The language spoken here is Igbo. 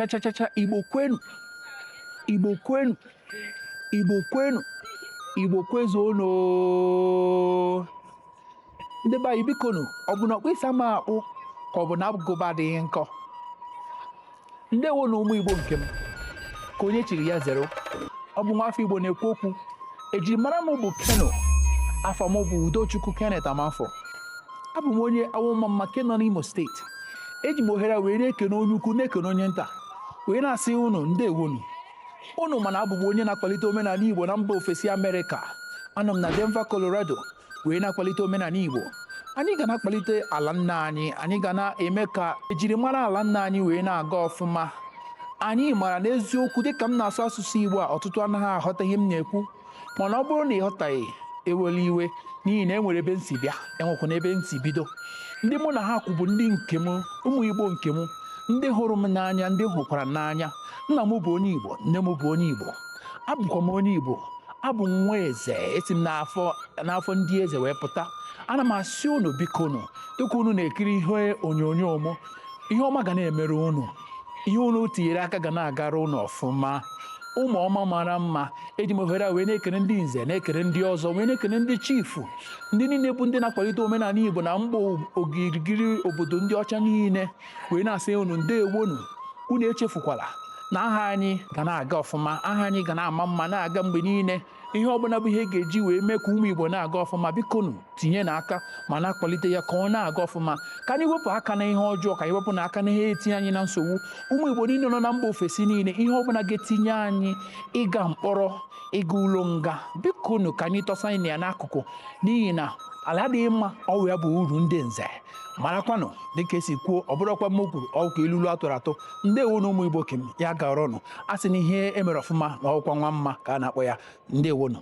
cha Igbo kwenu, Igbo kwenu, Igbo kwenu, Igbo kwezuonu. Ndị be anyị bikonu, ọ bụ na ọkpụ isi ama akpụ ka ọ bụ na agụba adịghị nkọ. Ndewo na ụmụ Igbo nke m, ka onye chiri ya zero. Ọ bụ nwafọ Igbo na-ekwu okwu. Ejirimara m bụ Keno, afọ m bụ Udochukwu Kenneth Amanfo. Abụ m onye Awụmamma nke nọ n'Imo steeti. Eji m ohere wee na-ekene onye ukwu na-ekene onye nta, wee na-asị unu ndewonu. Unu mana abụ m onye na-akwalite omenala Igbo na mba ofesi Amerịka. Anọ m na Denver, Colorado, wee na-akwalite omenala Igbo. Anyị ga na-akwalite ala nna anyị, anyị ga na-eme ka ejirimara ala nna anyị wee na-aga ọfụma. Anyị mara n'eziokwu dịka m na-asụ asụsụ Igbo a, ọtụtụ anaghị aghọta ihe m na-ekwu, mana ọ bụrụ na ị ghọtaghị, ewela iwe, n'ihi na enwere ebe m si bịa, enwekwana ebe m si bido. Ndị mụ na ha kwụ bụ ndị nke m, ụmụ Igbo nke m, ndị hụrụ m n'anya, ndị hụkwara n'anya. Nna m bụ onye Igbo, nne m bụ onye Igbo, abụkwa m onye Igbo, abụ m nwa eze, esi m n'afọ ndị eze wee pụta. Ana m asị unu bikonu, dịka unu na-ekiri ihe onyonyo m, ihe ọma ga na-emere unu, ihe unu tinyere aka ga na-agara unu ọfụma. Ụmụ ọma mara mma. Eji m ohere wee na-ekene ndị nze, na-ekene ndị ọzọ, wee na-ekene ndị chifu, ndị niile bụ ndị na-akwalite omenala Igbo na mgba ogirigiri obodo ndị ọcha niile, wee na-asị unu ndewonu. Unu echefukwala na aha anyị ga na-aga ọfụma, aha anyị ga na-ama mma na-aga mgbe niile. Ihe ọbụla bụ ihe ga-eji wee mee ka ụmụ Igbo na-aga ọfụma, bikonu tinye n'aka ma na-akwalite ya ka ọ na-aga ọfụma. Ka anyị wepụ aka na ihe ọjọọ, ka anyị wepụ na aka na ihe etinye anyị na nsogbu. Ụmụ Igbo niile nọ na mba ofesi niile, ihe ọbụla ga-etinye anyị ịga mkpọrọ, ịga ụlọ nga, bikonu ka anyị tọsa anyị ya n'akụkụ, n'ihi na ala adịghị mma, ọwụ ya bụ uru ndị nze. Marakwanụ dịka esi kwuo, ọ bụrụkwa m kwuru, ọ ka ilulu atụrụ atụ. Ndewo na ụmụ Igbo kem ya gara ọnụ. A sị na ihe emere ọfụma na ọkwa nwa mma ka a na-akpọ ya. Ndewonu.